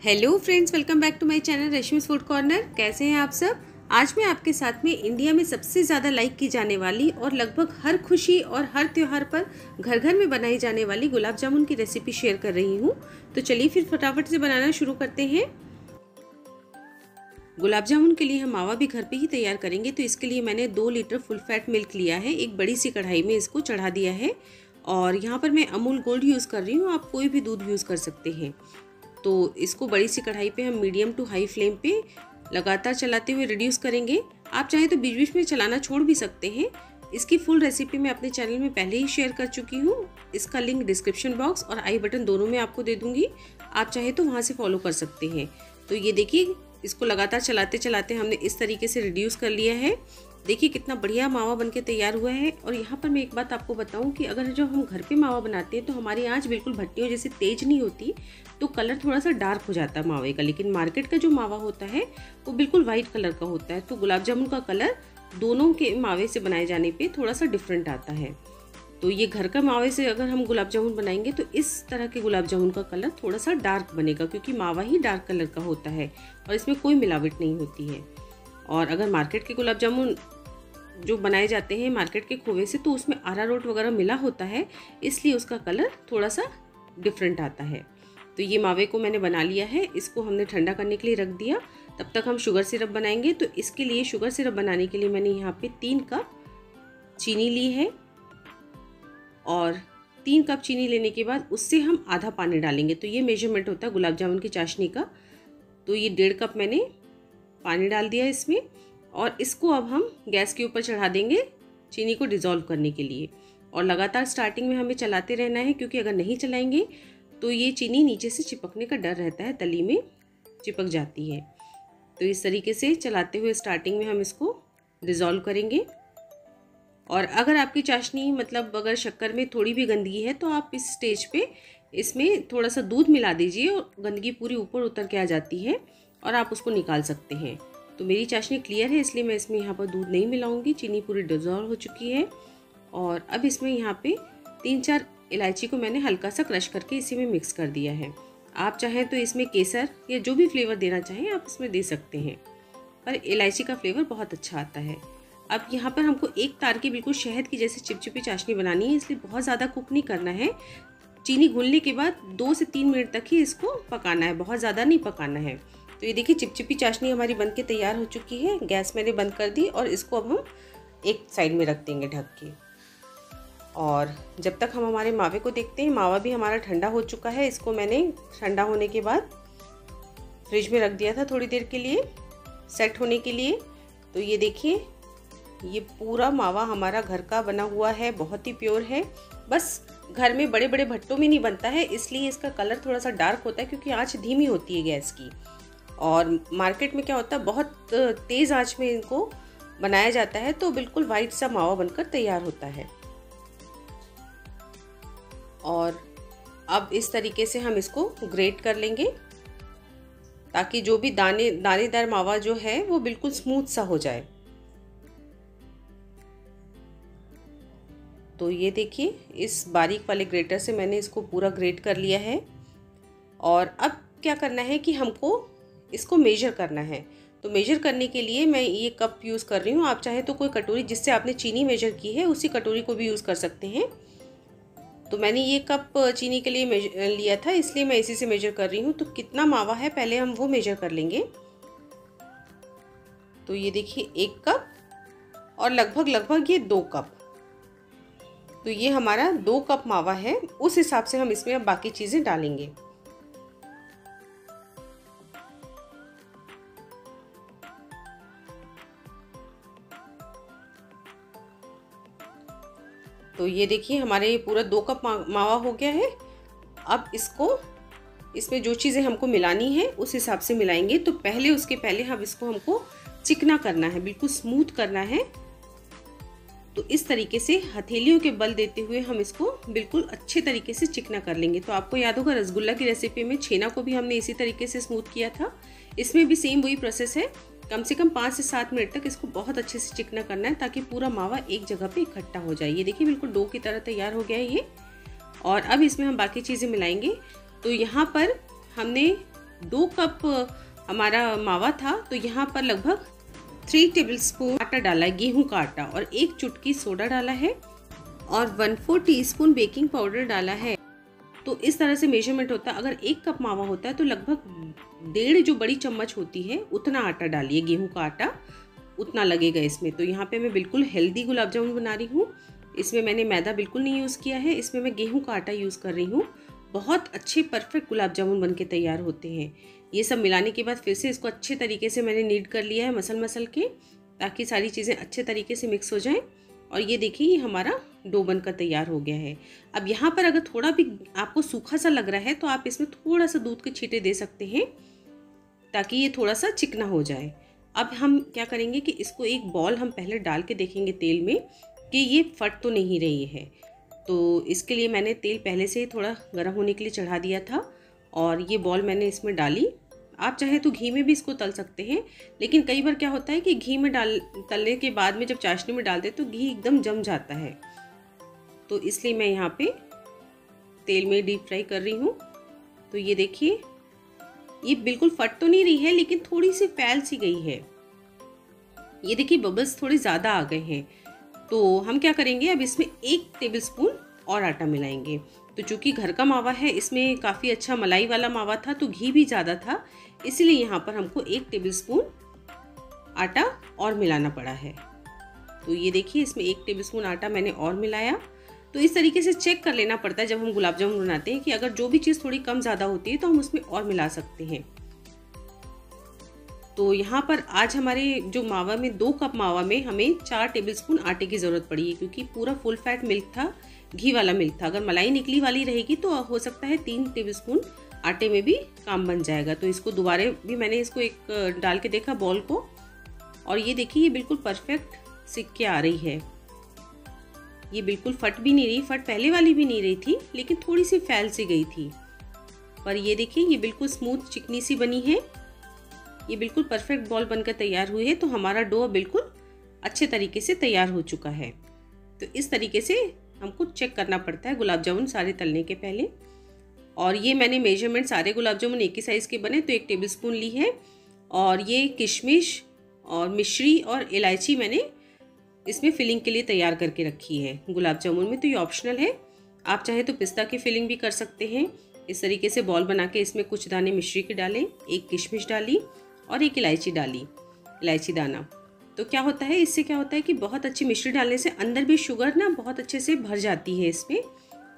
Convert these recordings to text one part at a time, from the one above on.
Hello friends, welcome back to my channel Rashmi's food corner. कैसे हैं आप सब। आज मैं आपके साथ में इंडिया में सबसे ज़्यादा लाइक की जाने वाली और लगभग हर खुशी और हर त्यौहार पर घर घर में बनाई जाने वाली गुलाब जामुन की रेसिपी शेयर कर रही हूँ। तो चलिए फिर फटाफट से बनाना शुरू करते हैं। गुलाब जामुन के लिए हम मावा भी घर पे ही तैयार करेंगे, तो इसके लिए मैंने 2 लीटर फुल फैट मिल्क लिया है। एक बड़ी सी कढ़ाई में इसको चढ़ा दिया है और यहाँ पर मैं अमूल गोल्ड यूज़ कर रही हूँ। आप कोई भी दूध यूज़ कर सकते हैं। तो इसको बड़ी सी कढ़ाई पे हम मीडियम टू हाई फ्लेम पे लगातार चलाते हुए रिड्यूस करेंगे। आप चाहे तो बीच बीच में चलाना छोड़ भी सकते हैं। इसकी फुल रेसिपी मैं अपने चैनल में पहले ही शेयर कर चुकी हूँ। इसका लिंक डिस्क्रिप्शन बॉक्स और आई बटन दोनों में आपको दे दूँगी। आप चाहे तो वहाँ से फॉलो कर सकते हैं। तो ये देखिए, इसको लगातार चलाते चलाते हमने इस तरीके से रिड्यूस कर लिया है। देखिए कितना बढ़िया मावा बनके तैयार हुआ है। और यहाँ पर मैं एक बात आपको बताऊं कि अगर जो हम घर पे मावा बनाते हैं तो हमारी आंच बिल्कुल भट्टियों जैसे तेज नहीं होती, तो कलर थोड़ा सा डार्क हो जाता है मावे का। लेकिन मार्केट का जो मावा होता है वो बिल्कुल वाइट कलर का होता है। तो गुलाब जामुन का कलर दोनों के मावे से बनाए जाने पर थोड़ा सा डिफरेंट आता है। तो ये घर का मावे से अगर हम गुलाब जामुन बनाएंगे तो इस तरह के गुलाब जामुन का कलर थोड़ा सा डार्क बनेगा, क्योंकि मावा ही डार्क कलर का होता है और इसमें कोई मिलावट नहीं होती है। और अगर मार्केट के गुलाब जामुन जो बनाए जाते हैं मार्केट के खोवे से, तो उसमें अरारोट वगैरह मिला होता है, इसलिए उसका कलर थोड़ा सा डिफरेंट आता है। तो ये मावे को मैंने बना लिया है। इसको हमने ठंडा करने के लिए रख दिया। तब तक हम शुगर सिरप बनाएंगे। तो इसके लिए शुगर सिरप बनाने के लिए मैंने यहाँ पे 3 कप चीनी ली है और 3 कप चीनी लेने के बाद उससे हम आधा पानी डालेंगे। तो ये मेजरमेंट होता है गुलाब जामुन की चाशनी का। तो ये 1.5 कप मैंने पानी डाल दिया इसमें और इसको अब हम गैस के ऊपर चढ़ा देंगे चीनी को डिज़ोल्व करने के लिए। और लगातार स्टार्टिंग में हमें चलाते रहना है, क्योंकि अगर नहीं चलाएंगे तो ये चीनी नीचे से चिपकने का डर रहता है, तली में चिपक जाती है। तो इस तरीके से चलाते हुए स्टार्टिंग में हम इसको डिज़ोल्व करेंगे। और अगर आपकी चाशनी मतलब अगर शक्कर में थोड़ी भी गंदगी है तो आप इस स्टेज पे इसमें थोड़ा सा दूध मिला दीजिए और गंदगी पूरी ऊपर उतर के आ जाती है और आप उसको निकाल सकते हैं। तो मेरी चाशनी क्लियर है, इसलिए मैं इसमें यहाँ पर दूध नहीं मिलाऊंगी। चीनी पूरी डिज़ोल्व हो चुकी है। और अब इसमें यहाँ पे 3-4 इलायची को मैंने हल्का सा क्रश करके इसी में मिक्स कर दिया है। आप चाहें तो इसमें केसर या जो भी फ्लेवर देना चाहें आप इसमें दे सकते हैं, पर इलायची का फ्लेवर बहुत अच्छा आता है। अब यहाँ पर हमको एक तार की बिल्कुल शहद की जैसे चिपचिपी चाशनी बनानी है, इसलिए बहुत ज़्यादा कुक नहीं करना है। चीनी घुलने के बाद 2 से 3 मिनट तक ही इसको पकाना है, बहुत ज़्यादा नहीं पकाना है। तो ये देखिए चिपचिपी चाशनी हमारी बनके तैयार हो चुकी है। गैस मैंने बंद कर दी और इसको अब हम एक साइड में रख देंगे ढक के। और जब तक हम हमारे मावे को देखते हैं, मावा भी हमारा ठंडा हो चुका है। इसको मैंने ठंडा होने के बाद फ्रिज में रख दिया था थोड़ी देर के लिए सेट होने के लिए। तो ये देखिए, ये पूरा मावा हमारा घर का बना हुआ है, बहुत ही प्योर है। बस घर में बड़े बड़े भट्टों में नहीं बनता है, इसलिए इसका कलर थोड़ा सा डार्क होता है, क्योंकि आंच धीमी होती है गैस की। और मार्केट में क्या होता है, बहुत तेज़ आंच में इनको बनाया जाता है, तो बिल्कुल वाइट सा मावा बनकर तैयार होता है। और अब इस तरीके से हम इसको ग्रेट कर लेंगे, ताकि जो भी दानेदार मावा जो है वो बिल्कुल स्मूथ सा हो जाए। तो ये देखिए, इस बारीक वाले ग्रेटर से मैंने इसको पूरा ग्रेट कर लिया है। और अब क्या करना है कि हमको इसको मेजर करना है। तो मेजर करने के लिए मैं ये कप यूज़ कर रही हूँ। आप चाहे तो कोई कटोरी जिससे आपने चीनी मेजर की है उसी कटोरी को भी यूज़ कर सकते हैं। तो मैंने ये कप चीनी के लिए लिया था, इसलिए मैं इसी से मेजर कर रही हूँ। तो कितना मावा है पहले हम वो मेजर कर लेंगे। तो ये देखिए 1 कप और लगभग ये 2 कप। तो ये हमारा 2 कप मावा है, उस हिसाब से हम इसमें अब बाकी चीज़ें डालेंगे। तो ये देखिए हमारे ये पूरा 2 कप मावा हो गया है। अब इसमें जो चीज़ें हमको मिलानी है उस हिसाब से मिलाएंगे। तो उसके पहले हमको चिकना करना है, बिल्कुल स्मूथ करना है। तो इस तरीके से हथेलियों के बल देते हुए हम इसको बिल्कुल अच्छे तरीके से चिकना कर लेंगे। तो आपको याद होगा रसगुल्ला की रेसिपी में छेना को भी हमने इसी तरीके से स्मूथ किया था। इसमें भी सेम वही प्रोसेस है। कम से कम 5 से 7 मिनट तक इसको बहुत अच्छे से चिकना करना है, ताकि पूरा मावा एक जगह पे इकट्ठा हो जाए। ये देखिए बिल्कुल डो की तरह तैयार हो गया है ये। और अब इसमें हम बाकी चीज़ें मिलाएंगे। तो यहाँ पर हमने 2 कप हमारा मावा था, तो यहाँ पर लगभग 3 टेबलस्पून आटा डाला है, गेहूं का आटा, और 1 चुटकी सोडा डाला है और 1/4 टीस्पून बेकिंग पाउडर डाला है। तो इस तरह से मेजरमेंट होता है। अगर 1 कप मावा होता है तो लगभग 1.5 जो बड़ी चम्मच होती है उतना आटा डालिए, गेहूं का आटा उतना लगेगा इसमें। तो यहाँ पे मैं बिल्कुल हेल्दी गुलाब जामुन बना रही हूँ। इसमें मैंने मैदा बिल्कुल नहीं यूज़ किया है, इसमें मैं गेहूं का आटा यूज़ कर रही हूँ। बहुत अच्छे परफेक्ट गुलाब जामुन बन के तैयार होते हैं। ये सब मिलाने के बाद फिर से इसको अच्छे तरीके से मैंने नीड कर लिया है मसल के, ताकि सारी चीज़ें अच्छे तरीके से मिक्स हो जाएं। और ये देखिए ये हमारा डो बनकर तैयार हो गया है। अब यहाँ पर अगर थोड़ा भी आपको सूखा सा लग रहा है तो आप इसमें थोड़ा सा दूध के छींटे दे सकते हैं, ताकि ये थोड़ा सा चिकना हो जाए। अब हम क्या करेंगे कि इसको एक बॉल हम पहले डाल के देखेंगे तेल में कि ये फट तो नहीं रही है। तो इसके लिए मैंने तेल पहले से ही थोड़ा गर्म होने के लिए चढ़ा दिया था और ये बॉल मैंने इसमें डाली। आप चाहे तो घी में भी इसको तल सकते हैं, लेकिन कई बार क्या होता है कि घी में तलने के बाद में जब चाशनी में डालते तो घी एकदम जम जाता है। तो इसलिए मैं यहाँ पे तेल में डीप फ्राई कर रही हूँ। तो ये देखिए ये बिल्कुल फट तो नहीं रही है, लेकिन थोड़ी सी फैल सी गई है। ये देखिए बबल्स थोड़े ज़्यादा आ गए हैं। तो हम क्या करेंगे, अब इसमें 1 टेबलस्पून और आटा मिलाएंगे। तो चूँकि घर का मावा है, इसमें काफ़ी अच्छा मलाई वाला मावा था तो घी भी ज़्यादा था, इसलिए यहाँ पर हमको 1 टेबलस्पून आटा और मिलाना पड़ा है। तो ये देखिए इसमें 1 टेबलस्पून आटा मैंने और मिलाया। तो इस तरीके से चेक कर लेना पड़ता है जब हम गुलाब जामुन बनाते हैं कि अगर जो भी चीज़ थोड़ी कम ज़्यादा होती है तो हम उसमें और मिला सकते हैं। तो यहाँ पर आज हमारे जो मावा में 2 कप मावा में हमें 4 टेबलस्पून आटे की ज़रूरत पड़ी है, क्योंकि पूरा फुल फैट मिल्क था, घी वाला मिल्क था। अगर मलाई निकली वाली रहेगी तो हो सकता है 3 टेबलस्पून आटे में भी काम बन जाएगा। तो इसको दोबारा भी मैंने इसको एक डाल के देखा बॉल को, और ये देखिए ये बिल्कुल परफेक्ट सिक के आ रही है। ये बिल्कुल फट भी नहीं रही, फट पहले वाली भी नहीं रही थी, लेकिन थोड़ी सी फैल सी गई थी। पर ये देखिए ये बिल्कुल स्मूथ चिकनी सी बनी है। ये बिल्कुल परफेक्ट बॉल बनकर तैयार हुई है। तो हमारा डो बिल्कुल अच्छे तरीके से तैयार हो चुका है। तो इस तरीके से हमको चेक करना पड़ता है गुलाब जामुन सारे तलने के पहले। और ये मैंने मेजरमेंट सारे गुलाब जामुन एक ही साइज़ के बने तो 1 टेबलस्पून ली है। और ये किशमिश और मिश्री और इलायची मैंने इसमें फिलिंग के लिए तैयार करके रखी है गुलाब जामुन में। तो ये ऑप्शनल है, आप चाहे तो पिस्ता की फिलिंग भी कर सकते हैं। इस तरीके से बॉल बना के इसमें कुछ दाने मिश्री के डालें, 1 किशमिश डाली और 1 इलायची डाली, इलायची दाना। तो क्या होता है, इससे क्या होता है कि बहुत अच्छी मिश्री डालने से अंदर भी शुगर ना बहुत अच्छे से भर जाती है इसमें।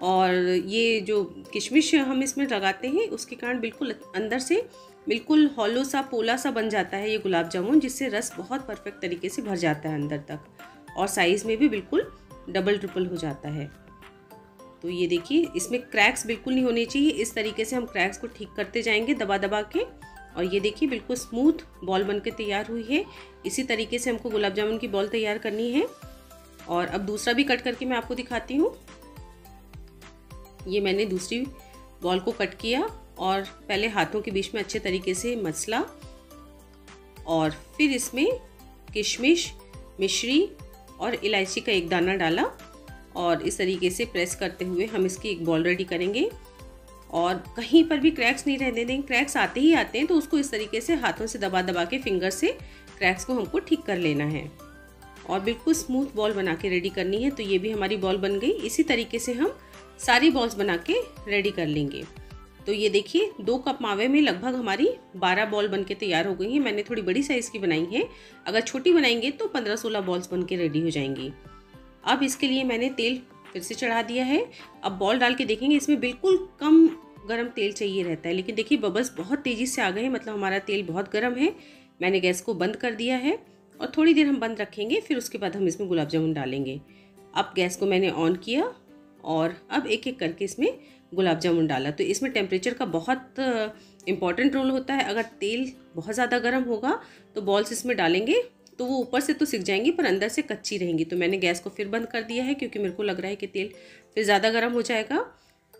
और ये जो किशमिश हम इसमें लगाते हैं उसके कारण बिल्कुल अंदर से बिल्कुल हॉलो सा पोला सा बन जाता है ये गुलाब जामुन, जिससे रस बहुत परफेक्ट तरीके से भर जाता है अंदर तक, और साइज़ में भी बिल्कुल डबल ट्रिपल हो जाता है। तो ये देखिए इसमें क्रैक्स बिल्कुल नहीं होने चाहिए। इस तरीके से हम क्रैक्स को ठीक करते जाएंगे दबा दबा के। और ये देखिए बिल्कुल स्मूथ बॉल बनके तैयार हुई है। इसी तरीके से हमको गुलाब जामुन की बॉल तैयार करनी है। और अब दूसरा भी कट करके मैं आपको दिखाती हूँ। ये मैंने दूसरी बॉल को कट किया और पहले हाथों के बीच में अच्छे तरीके से मसला, और फिर इसमें किशमिश, मिश्री और इलायची का 1 दाना डाला, और इस तरीके से प्रेस करते हुए हम इसकी एक बॉल रेडी करेंगे। और कहीं पर भी क्रैक्स नहीं रहने देंगे, क्रैक्स आते ही आते हैं तो उसको इस तरीके से हाथों से दबा दबा के फिंगर से क्रैक्स को हमको ठीक कर लेना है और बिल्कुल स्मूथ बॉल बना के रेडी करनी है। तो ये भी हमारी बॉल बन गई। इसी तरीके से हम सारी बॉल्स बना के रेडी कर लेंगे। तो ये देखिए 2 कप मावे में लगभग हमारी 12 बॉल बन के तैयार हो गई हैं। मैंने थोड़ी बड़ी साइज़ की बनाई है, अगर छोटी बनाएंगे तो 15-16 बॉल्स बन के रेडी हो जाएंगी। अब इसके लिए मैंने तेल फिर से चढ़ा दिया है। अब बॉल डाल के देखेंगे, इसमें बिल्कुल कम गरम तेल चाहिए रहता है, लेकिन देखिए बबल्स बहुत तेज़ी से आ गए हैं, मतलब हमारा तेल बहुत गर्म है। मैंने गैस को बंद कर दिया है और थोड़ी देर हम बंद रखेंगे, फिर उसके बाद हम इसमें गुलाब जामुन डालेंगे। अब गैस को मैंने ऑन किया और अब एक एक करके इसमें गुलाब जामुन डाला। तो इसमें टेम्परेचर का बहुत इम्पॉर्टेंट रोल होता है। अगर तेल बहुत ज़्यादा गर्म होगा तो बॉल्स इसमें डालेंगे तो वो ऊपर से तो सिक जाएंगी पर अंदर से कच्ची रहेंगी। तो मैंने गैस को फिर बंद कर दिया है क्योंकि मेरे को लग रहा है कि तेल फिर ज़्यादा गर्म हो जाएगा।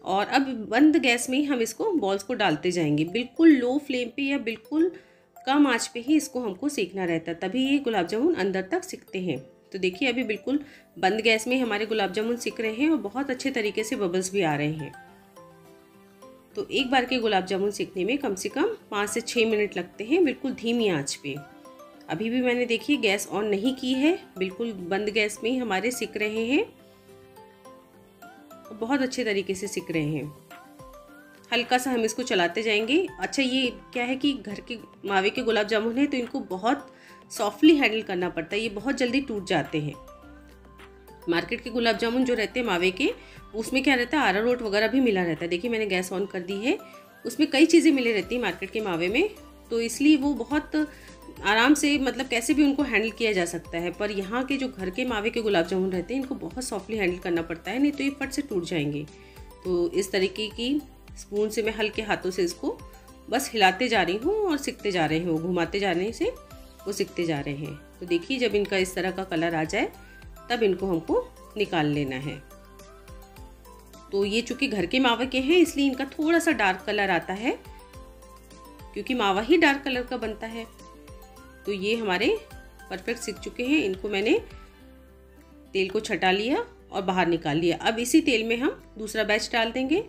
और अब बंद गैस में ही हम इसको बॉल्स को डालते जाएंगे, बिल्कुल लो फ्लेम पे या बिल्कुल कम आंच पे ही इसको हमको सेकना रहता है, तभी ये गुलाब जामुन अंदर तक सिकते हैं। तो देखिए अभी बिल्कुल बंद गैस में हमारे गुलाब जामुन सिक रहे हैं और बहुत अच्छे तरीके से बबल्स भी आ रहे हैं। तो एक बार के गुलाब जामुन सीखने में कम से कम 5 से 6 मिनट लगते हैं, बिल्कुल धीमी आंच पे। अभी भी मैंने देखिए गैस ऑन नहीं की है, बिल्कुल बंद गैस में ही हमारे सिक रहे हैं, बहुत अच्छे तरीके से सिक रहे हैं। हल्का सा हम इसको चलाते जाएंगे। अच्छा, ये क्या है कि घर के मावे के गुलाब जामुन है तो इनको बहुत सॉफ्टली हैंडल करना पड़ता है, ये बहुत जल्दी टूट जाते हैं। मार्केट के गुलाब जामुन जो रहते हैं मावे के, उसमें क्या रहता है, अरारोट वगैरह भी मिला रहता है। देखिए मैंने गैस ऑन कर दी है, उसमें कई चीज़ें मिले रहती हैं मार्केट के मावे में, तो इसलिए वो बहुत आराम से मतलब कैसे भी उनको हैंडल किया जा सकता है। पर यहाँ के जो घर के मावे के गुलाब जामुन रहते हैं इनको बहुत सॉफ्टली हैंडल करना पड़ता है, नहीं तो ये फट से टूट जाएंगे। तो इस तरीके की स्पून से मैं हल्के हाथों से इसको बस हिलाते जा रही हूँ और सिकते जा रहे हैं, घुमाते जाने से वो सिकते जा रहे हैं। तो देखिए जब इनका इस तरह का कलर आ जाए तब इनको हमको निकाल लेना है। तो ये चूंकि घर के मावा के हैं इसलिए इनका थोड़ा सा डार्क कलर आता है, क्योंकि मावा ही डार्क कलर का बनता है। तो ये हमारे परफेक्ट सिक चुके हैं, इनको मैंने तेल को छटा लिया और बाहर निकाल लिया। अब इसी तेल में हम दूसरा बैच डाल देंगे,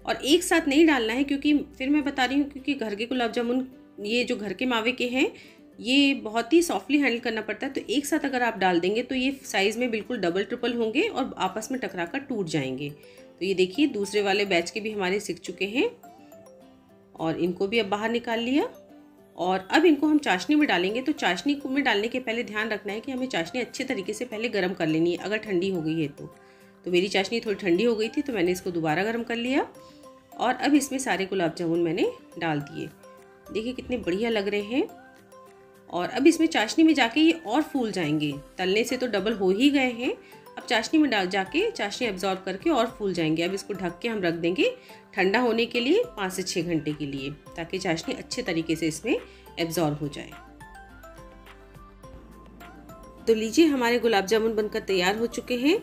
और एक साथ नहीं डालना है क्योंकि फिर मैं बता रही हूँ, क्योंकि घर के गुलाब जामुन ये जो घर के मावे के हैं ये बहुत ही सॉफ्टली हैंडल करना पड़ता है। तो एक साथ अगर आप डाल देंगे तो ये साइज़ में बिल्कुल डबल ट्रिपल होंगे और आपस में टकरा कर टूट जाएंगे। तो ये देखिए दूसरे वाले बैच के भी हमारे सिक चुके हैं और इनको भी अब बाहर निकाल लिया। और अब इनको हम चाशनी में डालेंगे। तो चाशनी को में डालने के पहले ध्यान रखना है कि हमें चाशनी अच्छे तरीके से पहले गर्म कर लेनी है, अगर ठंडी हो गई है तो मेरी चाशनी थोड़ी ठंडी हो गई थी तो मैंने इसको दोबारा गर्म कर लिया और अब इसमें सारे गुलाब जामुन मैंने डाल दिए। देखिए कितने बढ़िया लग रहे हैं। और अब इसमें चाशनी में जाके ये और फूल जाएंगे, तलने से तो डबल हो ही गए हैं, अब चाशनी में डाल जाके चाशनी एब्जॉर्ब करके और फूल जाएंगे। अब इसको ढक के हम रख देंगे ठंडा होने के लिए 5 से 6 घंटे के लिए, ताकि चाशनी अच्छे तरीके से इसमें एब्जॉर्ब हो जाए। तो लीजिए हमारे गुलाब जामुन बनकर तैयार हो चुके हैं।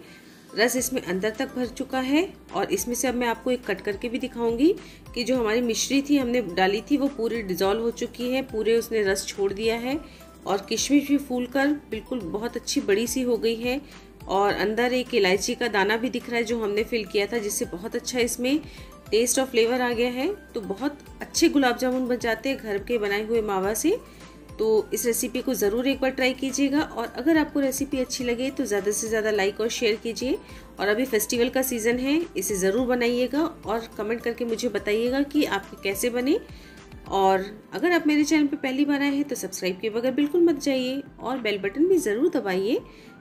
रस इसमें अंदर तक भर चुका है और इसमें से अब मैं आपको एक कट करके भी दिखाऊंगी कि जो हमारी मिश्री थी हमने डाली थी वो पूरी डिज़ोल्व हो चुकी है, पूरे उसने रस छोड़ दिया है और किशमिश भी फूलकर बिल्कुल बहुत अच्छी बड़ी सी हो गई है। और अंदर एक इलायची का दाना भी दिख रहा है जो हमने फिल किया था, जिससे बहुत अच्छा इसमें टेस्ट और फ्लेवर आ गया है। तो बहुत अच्छे गुलाब जामुन बन जाते हैं घर के बनाए हुए मावा से। तो इस रेसिपी को ज़रूर एक बार ट्राई कीजिएगा और अगर आपको रेसिपी अच्छी लगे तो ज़्यादा से ज़्यादा लाइक और शेयर कीजिए। और अभी फेस्टिवल का सीज़न है, इसे ज़रूर बनाइएगा और कमेंट करके मुझे बताइएगा कि आपके कैसे बने। और अगर आप मेरे चैनल पर पहली बार आए हैं तो सब्सक्राइब के बगैर बिल्कुल मत जाइए और बेल बटन भी ज़रूर दबाइए।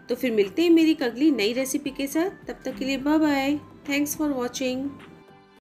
तो फिर मिलते हैं मेरी अगली नई रेसिपी के साथ, तब तक के लिए bye bye. Thanks for watching.